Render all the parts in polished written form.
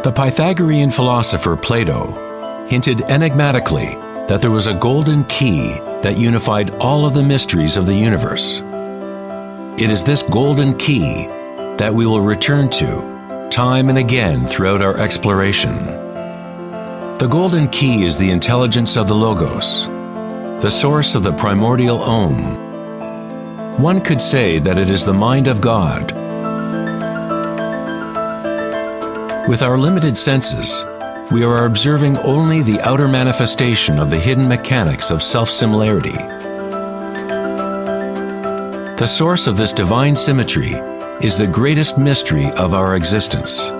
The Pythagorean philosopher Plato hinted enigmatically that there was a golden key that unified all of the mysteries of the universe. It is this golden key that we will return to time and again throughout our exploration. The golden key is the intelligence of the Logos, the source of the primordial Om. One could say that it is the mind of God. With our limited senses, we are observing only the outer manifestation of the hidden mechanics of self-similarity. The source of this divine symmetry is the greatest mystery of our existence.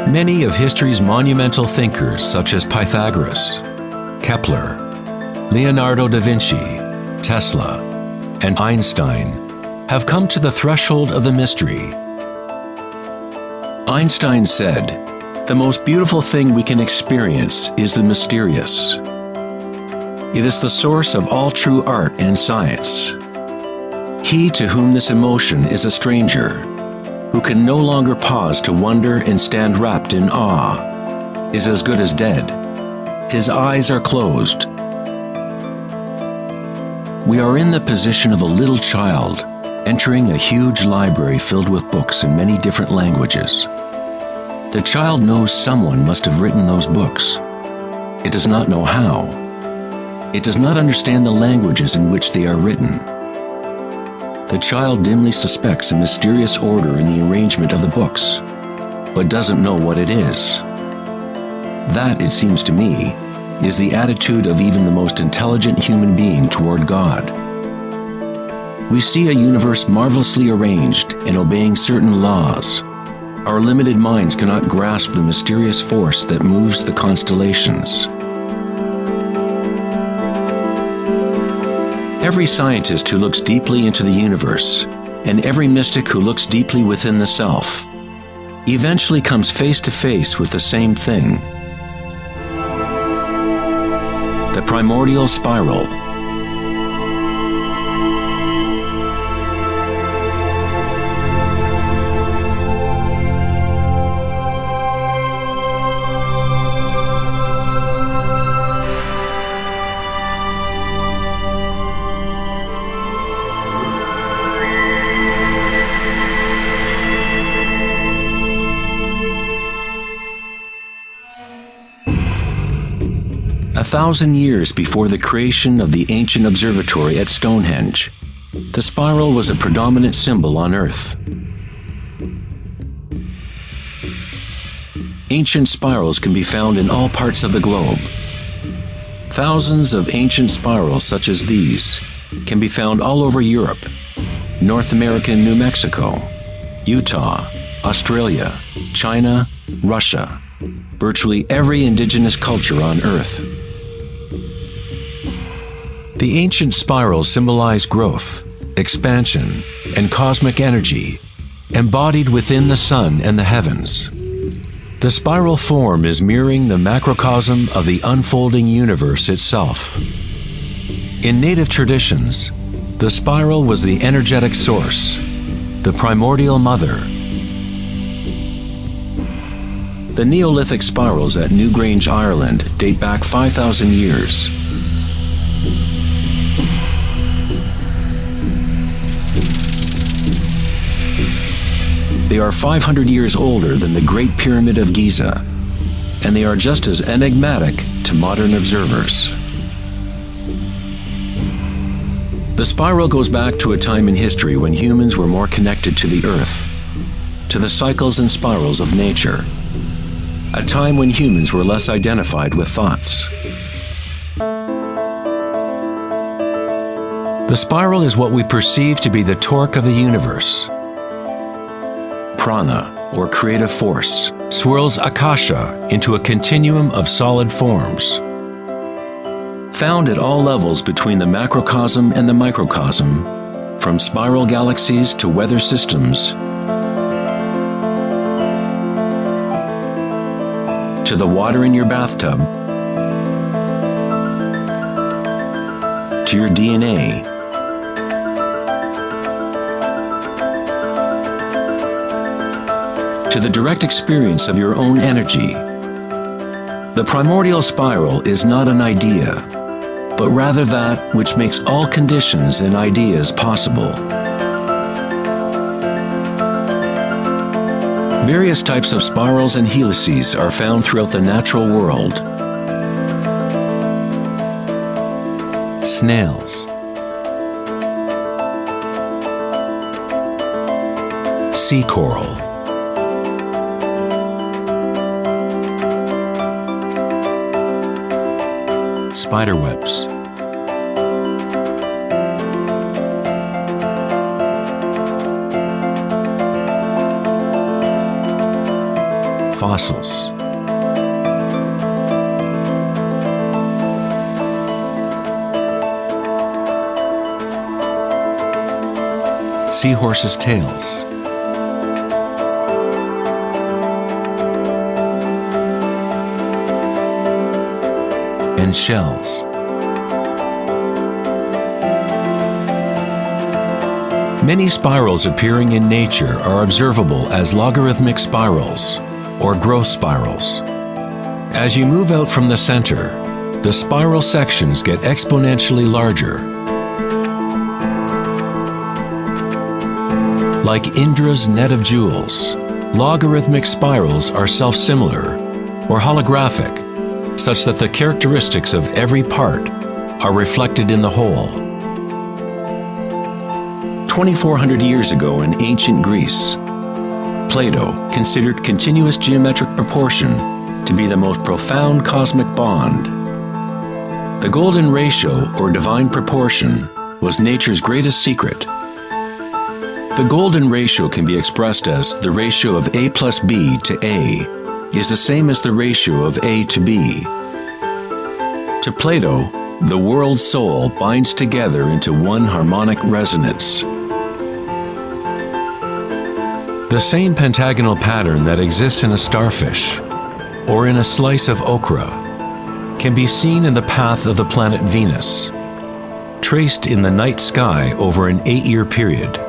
Many of history's monumental thinkers, such as Pythagoras, Kepler, Leonardo da Vinci, Tesla, and Einstein, have come to the threshold of the mystery. Einstein said, "The most beautiful thing we can experience is the mysterious. It is the source of all true art and science. He to whom this emotion is a stranger, who can no longer pause to wonder and stand wrapped in awe, is as good as dead. His eyes are closed." We are in the position of a little child entering a huge library filled with books in many different languages. The child knows someone must have written those books. It does not know how. It does not understand the languages in which they are written. The child dimly suspects a mysterious order in the arrangement of the books, but doesn't know what it is. That, it seems to me, is the attitude of even the most intelligent human being toward God. We see a universe marvelously arranged and obeying certain laws. Our limited minds cannot grasp the mysterious force that moves the constellations. Every scientist who looks deeply into the universe, and every mystic who looks deeply within the self, eventually comes face to face with the same thing: the primordial spiral. A 1,000 years before the creation of the ancient observatory at Stonehenge, the spiral was a predominant symbol on Earth. Ancient spirals can be found in all parts of the globe. Thousands of ancient spirals such as these can be found all over Europe, North America and New Mexico, Utah, Australia, China, Russia, virtually every indigenous culture on Earth. The ancient spirals symbolize growth, expansion, and cosmic energy, embodied within the sun and the heavens. The spiral form is mirroring the macrocosm of the unfolding universe itself. In native traditions, the spiral was the energetic source, the primordial mother. The Neolithic spirals at Newgrange, Ireland date back 5,000 years. They are 500 years older than the Great Pyramid of Giza, and they are just as enigmatic to modern observers. The spiral goes back to a time in history when humans were more connected to the Earth, to the cycles and spirals of nature, a time when humans were less identified with thoughts. The spiral is what we perceive to be the torque of the universe. Prana, or creative force, swirls Akasha into a continuum of solid forms. Found at all levels between the macrocosm and the microcosm, from spiral galaxies to weather systems, to the water in your bathtub, to your DNA, to the direct experience of your own energy. The primordial spiral is not an idea, but rather that which makes all conditions and ideas possible. Various types of spirals and helices are found throughout the natural world. Snails, sea coral, spider webs, fossils, seahorses' tails, and shells. Many spirals appearing in nature are observable as logarithmic spirals, or growth spirals. As you move out from the center, the spiral sections get exponentially larger. Like Indra's net of jewels, logarithmic spirals are self-similar, or holographic, such that the characteristics of every part are reflected in the whole. 2,400 years ago in ancient Greece, Plato considered continuous geometric proportion to be the most profound cosmic bond. The golden ratio, or divine proportion, was nature's greatest secret. The golden ratio can be expressed as the ratio of A plus B to A is the same as the ratio of A to B. To Plato, the world's soul binds together into one harmonic resonance. The same pentagonal pattern that exists in a starfish or in a slice of okra can be seen in the path of the planet Venus, traced in the night sky over an 8-year period.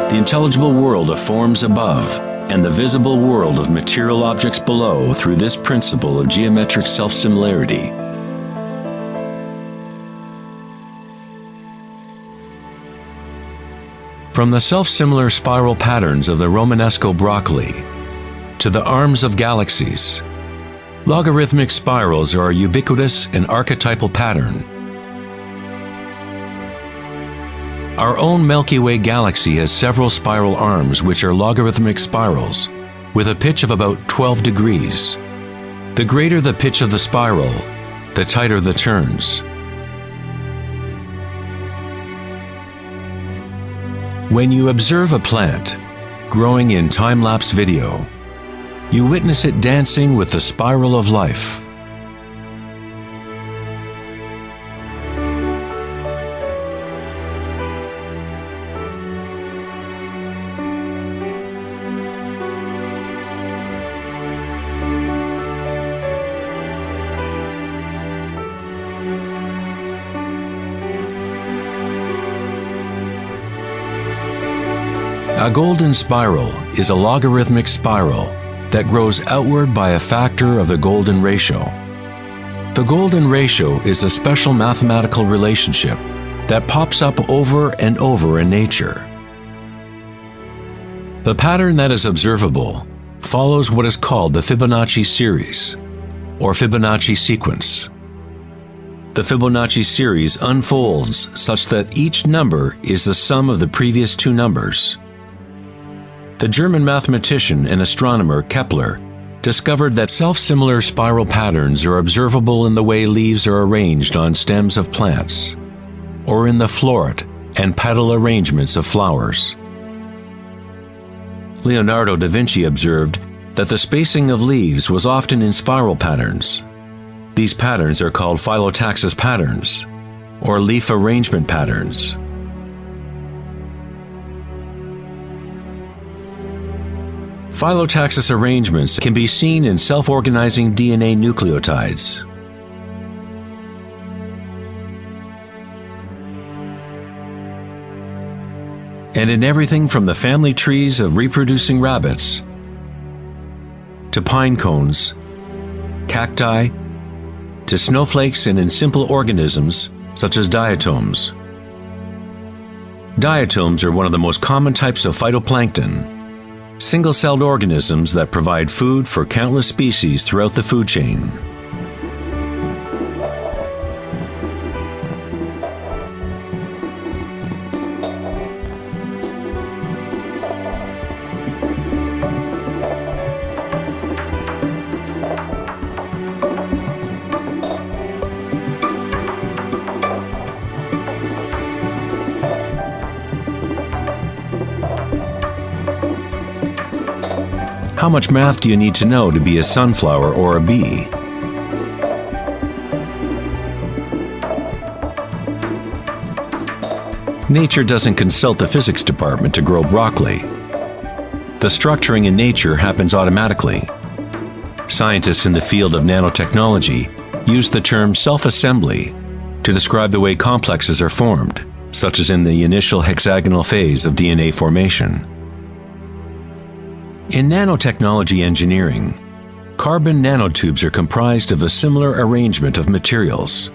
The intelligible world of forms above and the visible world of material objects below through this principle of geometric self-similarity. From the self-similar spiral patterns of the Romanesco broccoli to the arms of galaxies, logarithmic spirals are a ubiquitous and archetypal pattern. Our own Milky Way galaxy has several spiral arms which are logarithmic spirals with a pitch of about 12 degrees. The greater the pitch of the spiral, the tighter the turns. When you observe a plant growing in time-lapse video, you witness it dancing with the spiral of life. A golden spiral is a logarithmic spiral that grows outward by a factor of the golden ratio. The golden ratio is a special mathematical relationship that pops up over and over in nature. The pattern that is observable follows what is called the Fibonacci series, or Fibonacci sequence. The Fibonacci series unfolds such that each number is the sum of the previous two numbers. The German mathematician and astronomer Kepler discovered that self-similar spiral patterns are observable in the way leaves are arranged on stems of plants, or in the floret and petal arrangements of flowers. Leonardo da Vinci observed that the spacing of leaves was often in spiral patterns. These patterns are called phyllotaxis patterns, or leaf arrangement patterns. Phyllotaxis arrangements can be seen in self-organizing DNA nucleotides. And in everything from the family trees of reproducing rabbits to pine cones, cacti, to snowflakes, and in simple organisms such as diatoms. Diatoms are one of the most common types of phytoplankton, single-celled organisms that provide food for countless species throughout the food chain. How much math do you need to know to be a sunflower or a bee? Nature doesn't consult the physics department to grow broccoli. The structuring in nature happens automatically. Scientists in the field of nanotechnology use the term self-assembly to describe the way complexes are formed, such as in the initial hexagonal phase of DNA formation. In nanotechnology engineering, carbon nanotubes are comprised of a similar arrangement of materials.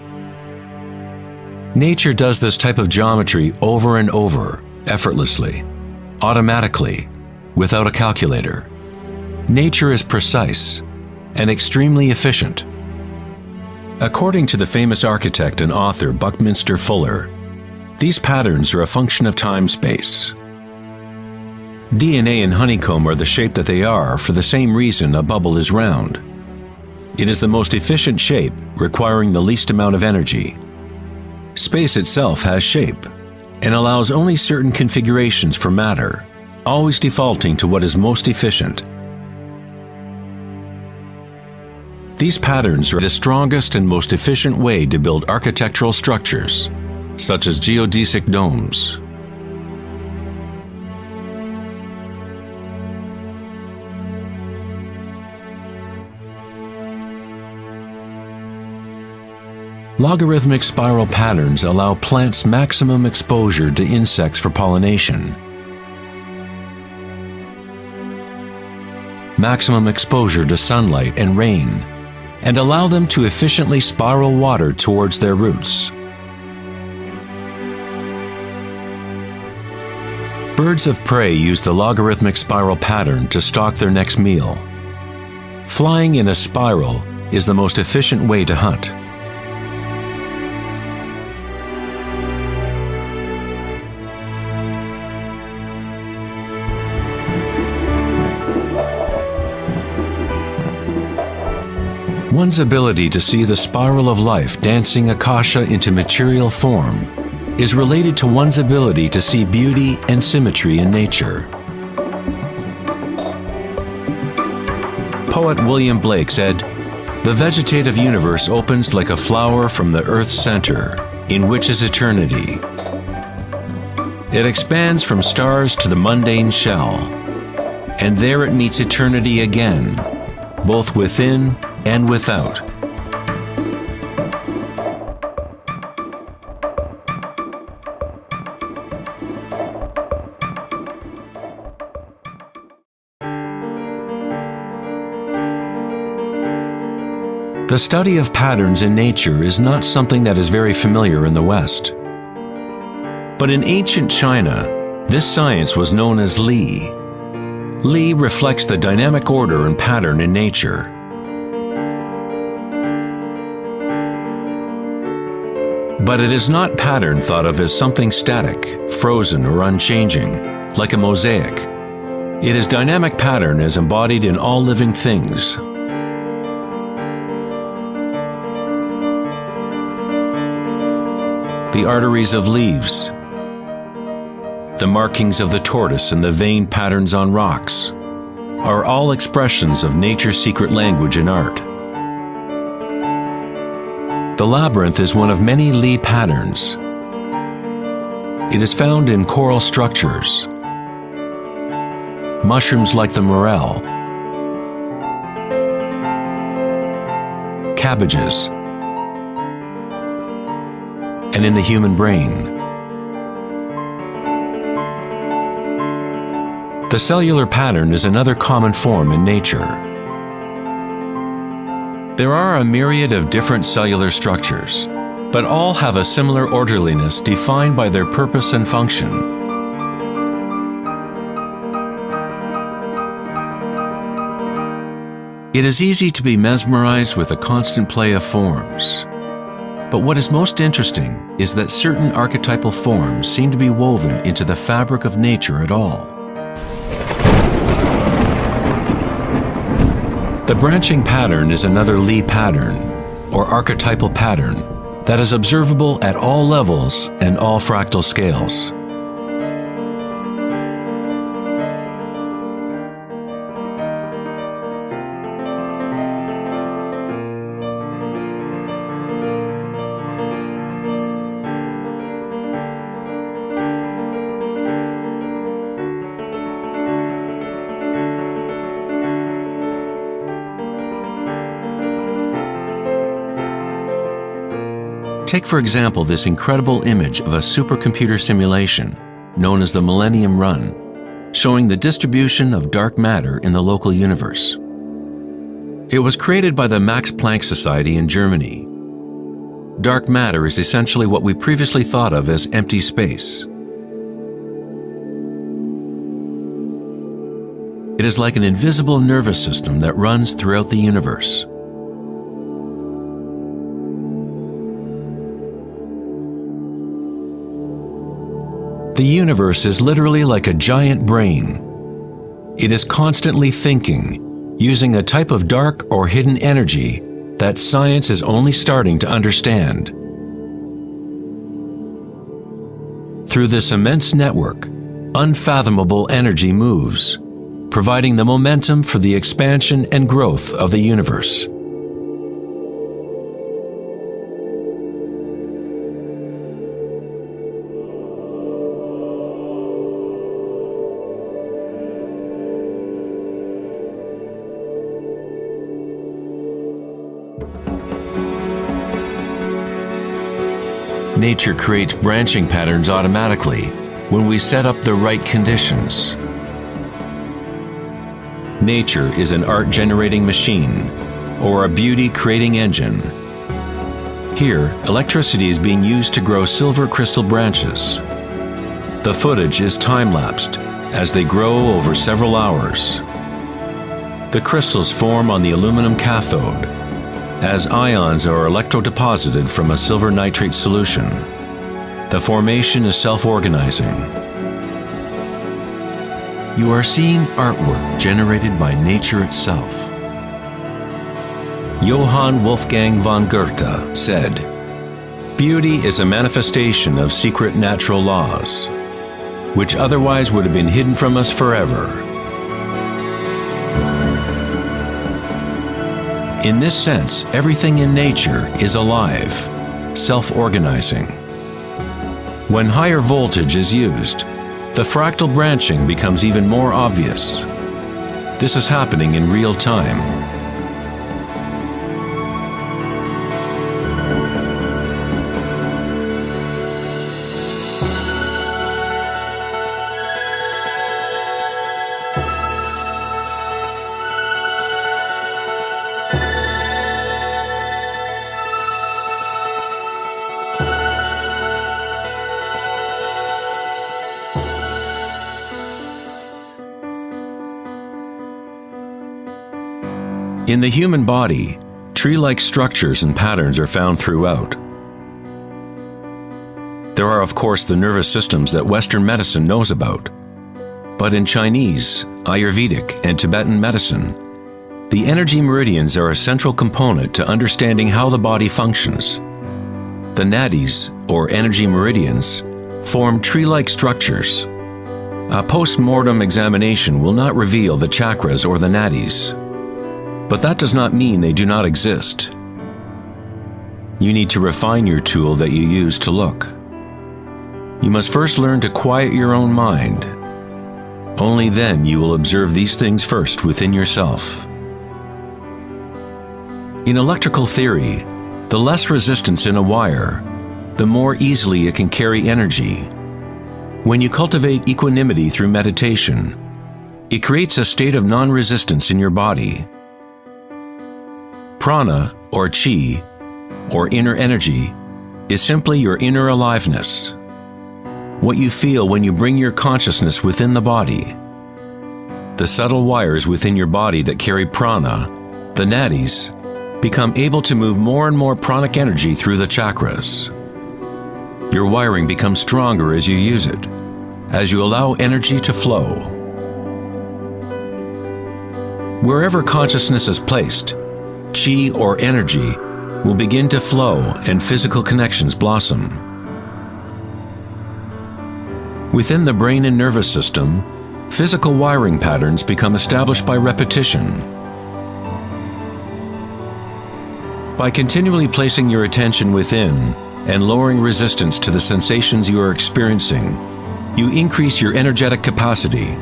Nature does this type of geometry over and over, effortlessly, automatically, without a calculator. Nature is precise and extremely efficient. According to the famous architect and author Buckminster Fuller, these patterns are a function of time-space. DNA in honeycomb are the shape that they are for the same reason a bubble is round. It is the most efficient shape, requiring the least amount of energy. Space itself has shape and allows only certain configurations for matter, always defaulting to what is most efficient. These patterns are the strongest and most efficient way to build architectural structures, such as geodesic domes. Logarithmic spiral patterns allow plants maximum exposure to insects for pollination, maximum exposure to sunlight and rain, and allow them to efficiently spiral water towards their roots. Birds of prey use the logarithmic spiral pattern to stalk their next meal. Flying in a spiral is the most efficient way to hunt. One's ability to see the spiral of life dancing akasha into material form is related to one's ability to see beauty and symmetry in nature. Poet William Blake said, "The vegetative universe opens like a flower from the earth's center, in which is eternity. It expands from stars to the mundane shell, and there it meets eternity again, both within and without." The study of patterns in nature is not something that is very familiar in the West. But in ancient China, this science was known as Li. Li reflects the dynamic order and pattern in nature. But it is not pattern thought of as something static, frozen, or unchanging, like a mosaic. It is dynamic pattern as embodied in all living things. The arteries of leaves, the markings of the tortoise and the vein patterns on rocks are all expressions of nature's secret language in art. The labyrinth is one of many Li patterns. It is found in coral structures. mushrooms like the morel, cabbages, and in the human brain. The cellular pattern is another common form in nature. There are a myriad of different cellular structures, but all have a similar orderliness defined by their purpose and function. It is easy to be mesmerized with a constant play of forms. But what is most interesting is that certain archetypal forms seem to be woven into the fabric of nature at all. The branching pattern is another Lee pattern, or archetypal pattern, that is observable at all levels and all fractal scales. Take, for example, this incredible image of a supercomputer simulation known as the Millennium Run, showing the distribution of dark matter in the local universe. It was created by the Max Planck Society in Germany. Dark matter is essentially what we previously thought of as empty space. It is like an invisible nervous system that runs throughout the universe. The universe is literally like a giant brain. It is constantly thinking, using a type of dark or hidden energy that science is only starting to understand. Through this immense network, unfathomable energy moves, providing the momentum for the expansion and growth of the universe. Nature creates branching patterns automatically when we set up the right conditions. Nature is an art-generating machine or a beauty-creating engine. Here, electricity is being used to grow silver crystal branches. The footage is time-lapsed as they grow over several hours. The crystals form on the aluminum cathode as ions are electrodeposited from a silver nitrate solution. The formation is self-organizing. You are seeing artwork generated by nature itself. Johann Wolfgang von Goethe said, "Beauty is a manifestation of secret natural laws, which otherwise would have been hidden from us forever." In this sense, everything in nature is alive, self-organizing. When higher voltage is used, the fractal branching becomes even more obvious. This is happening in real time. In the human body, tree-like structures and patterns are found throughout. There are, of course, the nervous systems that Western medicine knows about. But in Chinese, Ayurvedic, and Tibetan medicine, the energy meridians are a central component to understanding how the body functions. The nadis, or energy meridians, form tree-like structures. A post-mortem examination will not reveal the chakras or the nadis. But that does not mean they do not exist. You need to refine your tool that you use to look. You must first learn to quiet your own mind. Only then you will observe these things first within yourself. In electrical theory, the less resistance in a wire, the more easily it can carry energy. When you cultivate equanimity through meditation, it creates a state of non-resistance in your body. Prana, or chi, or inner energy, is simply your inner aliveness. What you feel when you bring your consciousness within the body. The subtle wires within your body that carry prana, the nadis, become able to move more and more pranic energy through the chakras. Your wiring becomes stronger as you use it, as you allow energy to flow. Wherever consciousness is placed, chi or energy will begin to flow and physical connections blossom. Within the brain and nervous system, physical wiring patterns become established by repetition. By continually placing your attention within and lowering resistance to the sensations you are experiencing, you increase your energetic capacity.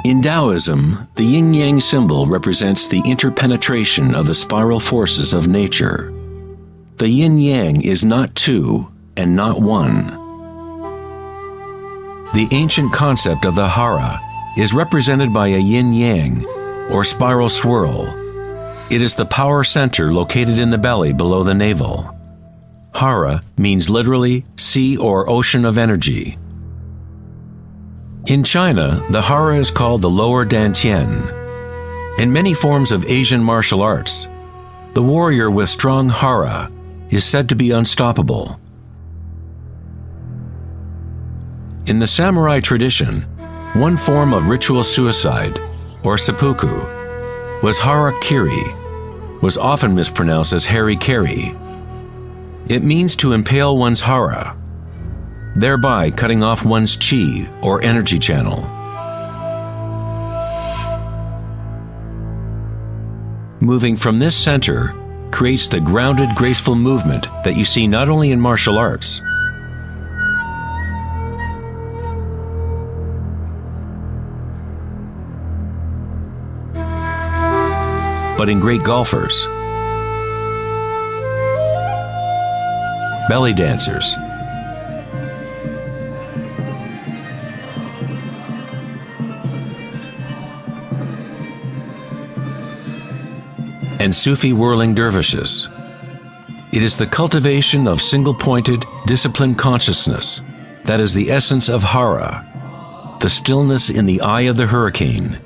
In Taoism, the yin-yang symbol represents the interpenetration of the spiral forces of nature. The yin-yang is not two and not one. The ancient concept of the hara is represented by a yin-yang, or spiral swirl. It is the power center located in the belly below the navel. Hara means literally sea or ocean of energy. In China, the hara is called the lower dantian. In many forms of Asian martial arts, the warrior with strong hara is said to be unstoppable. In the samurai tradition, one form of ritual suicide, or seppuku, was harakiri, was often mispronounced as harikiri. It means to impale one's hara, thereby cutting off one's chi or energy channel. Moving from this center creates the grounded, graceful movement that you see not only in martial arts, but in great golfers, belly dancers, and Sufi whirling dervishes. It is the cultivation of single-pointed, disciplined consciousness that is the essence of hara, the stillness in the eye of the hurricane.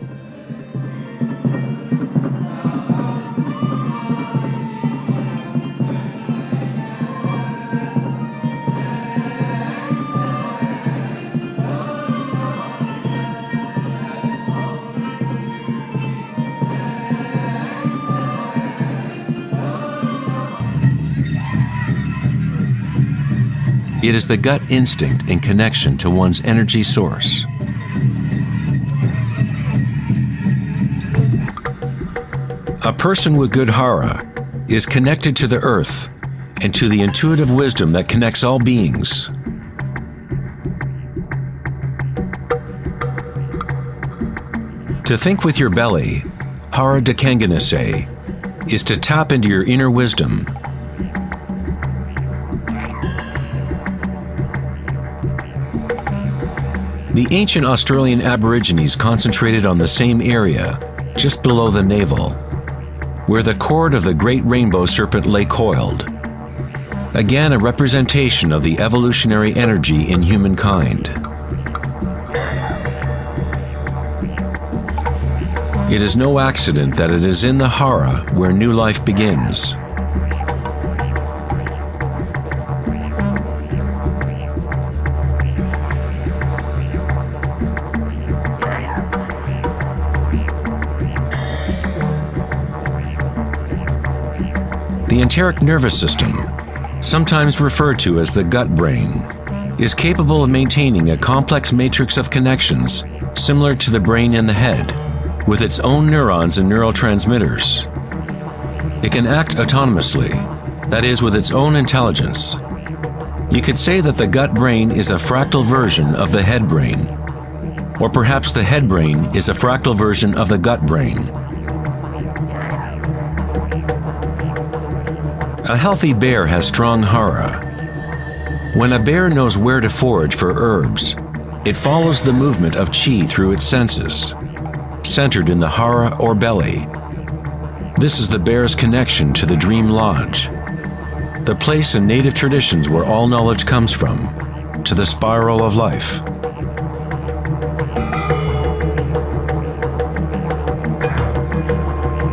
It is the gut instinct in connection to one's energy source. A person with good hara is connected to the earth and to the intuitive wisdom that connects all beings. To think with your belly, hara dekanganase, is to tap into your inner wisdom. The ancient Australian Aborigines concentrated on the same area, just below the navel, where the cord of the great rainbow serpent lay coiled. Again, a representation of the evolutionary energy in humankind. It is no accident that it is in the hara where new life begins. The enteric nervous system, sometimes referred to as the gut brain, is capable of maintaining a complex matrix of connections similar to the brain in the head, with its own neurons and neurotransmitters. It can act autonomously, that is, with its own intelligence. You could say that the gut brain is a fractal version of the head brain, or perhaps the head brain is a fractal version of the gut brain. A healthy bear has strong hara. When a bear knows where to forage for herbs, it follows the movement of qi through its senses, centered in the hara or belly. This is the bear's connection to the dream lodge, the place in native traditions where all knowledge comes from, to the spiral of life.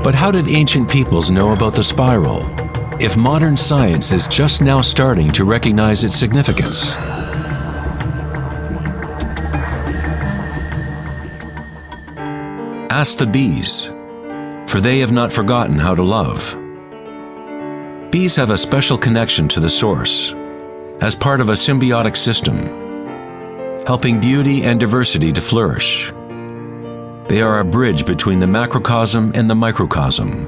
But how did ancient peoples know about the spiral, if modern science is just now starting to recognize its significance? Ask the bees, for they have not forgotten how to love. Bees have a special connection to the source, as part of a symbiotic system, helping beauty and diversity to flourish. They are a bridge between the macrocosm and the microcosm.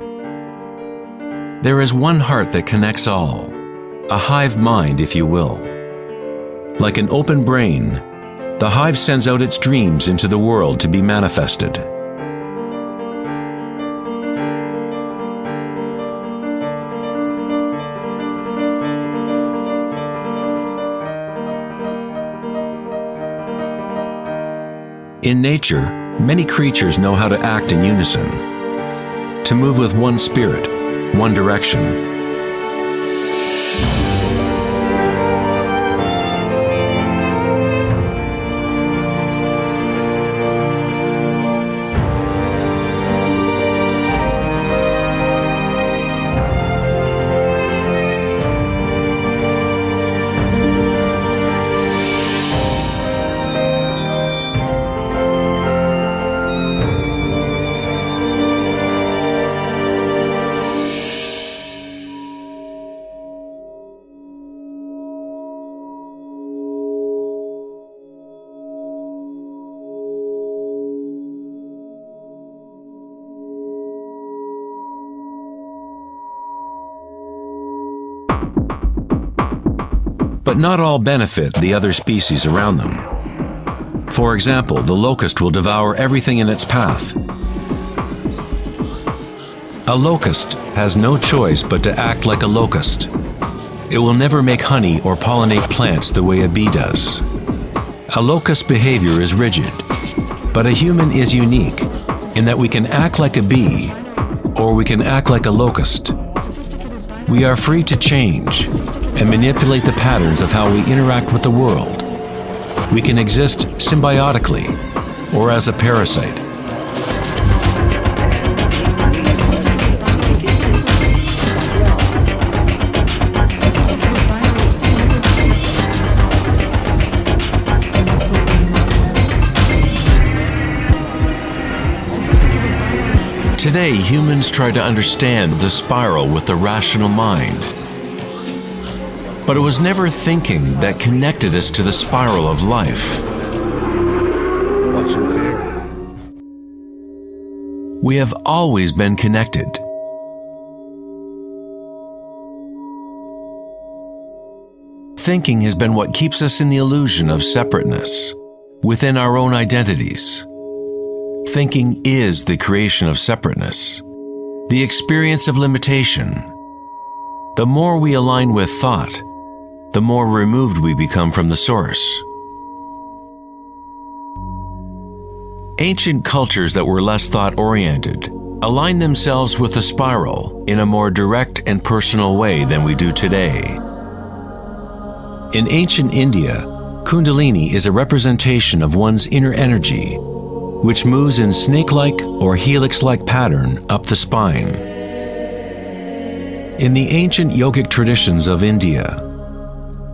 There is one heart that connects all, a hive mind, if you will. Like an open brain, the hive sends out its dreams into the world to be manifested. In nature, many creatures know how to act in unison, to move with one spirit, one direction. But not all benefit the other species around them. For example, the locust will devour everything in its path. A locust has no choice but to act like a locust. It will never make honey or pollinate plants the way a bee does. A locust's behavior is rigid, but a human is unique in that we can act like a bee or we can act like a locust. We are free to change and manipulate the patterns of how we interact with the world. We can exist symbiotically or as a parasite. Today, humans try to understand the spiral with the rational mind. But it was never thinking that connected us to the spiral of life. What's in fear? We have always been connected. Thinking has been what keeps us in the illusion of separateness, within our own identities. Thinking is the creation of separateness, the experience of limitation. The more we align with thought, the more removed we become from the source. Ancient cultures that were less thought-oriented aligned themselves with the spiral in a more direct and personal way than we do today. In ancient India, Kundalini is a representation of one's inner energy, which moves in snake-like or helix-like pattern up the spine. In the ancient yogic traditions of India,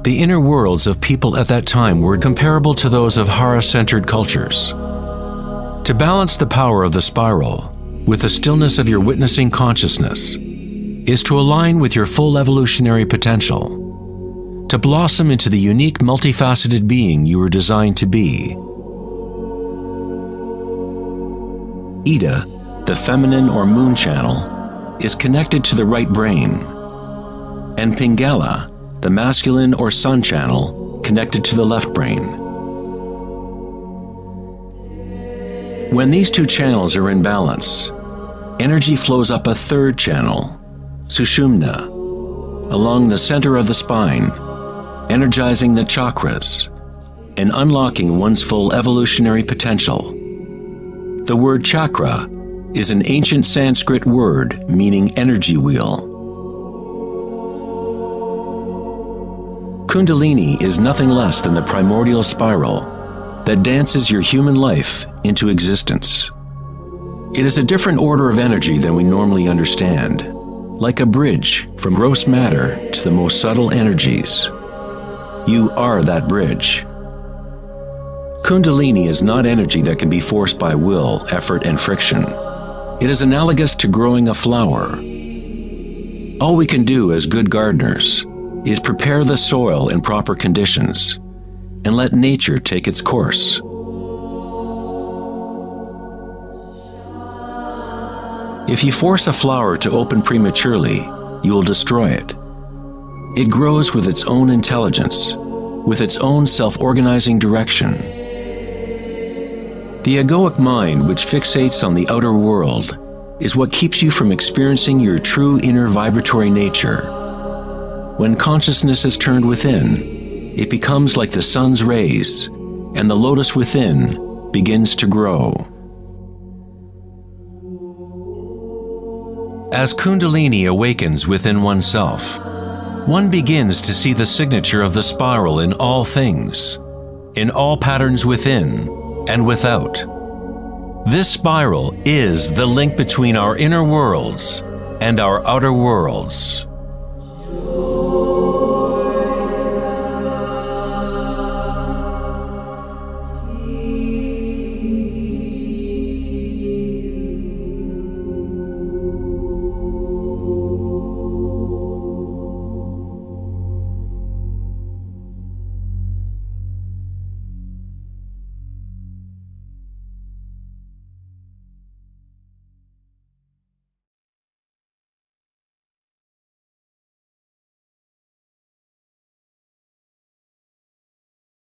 the inner worlds of people at that time were comparable to those of Hara-centered cultures. To balance the power of the spiral with the stillness of your witnessing consciousness is to align with your full evolutionary potential. to blossom into the unique multifaceted being you were designed to be. Ida, the feminine or moon channel, is connected to the right brain, and Pingala, the masculine or sun channel, connected to the left brain. When these two channels are in balance, energy flows up a third channel, Sushumna, along the center of the spine, energizing the chakras and unlocking one's full evolutionary potential. The word chakra is an ancient Sanskrit word meaning energy wheel. Kundalini is nothing less than the primordial spiral that dances your human life into existence. It is a different order of energy than we normally understand, like a bridge from gross matter to the most subtle energies. You are that bridge. Kundalini is not energy that can be forced by will, effort, and friction. It is analogous to growing a flower. All we can do as good gardeners is prepare the soil in proper conditions and let nature take its course. If you force a flower to open prematurely, you will destroy it. It grows with its own intelligence, with its own self-organizing direction. The egoic mind, which fixates on the outer world, is what keeps you from experiencing your true inner vibratory nature. When consciousness is turned within, it becomes like the sun's rays, and the lotus within begins to grow. As Kundalini awakens within oneself, one begins to see the signature of the spiral in all things, in all patterns within and without. This spiral is the link between our inner worlds and our outer worlds.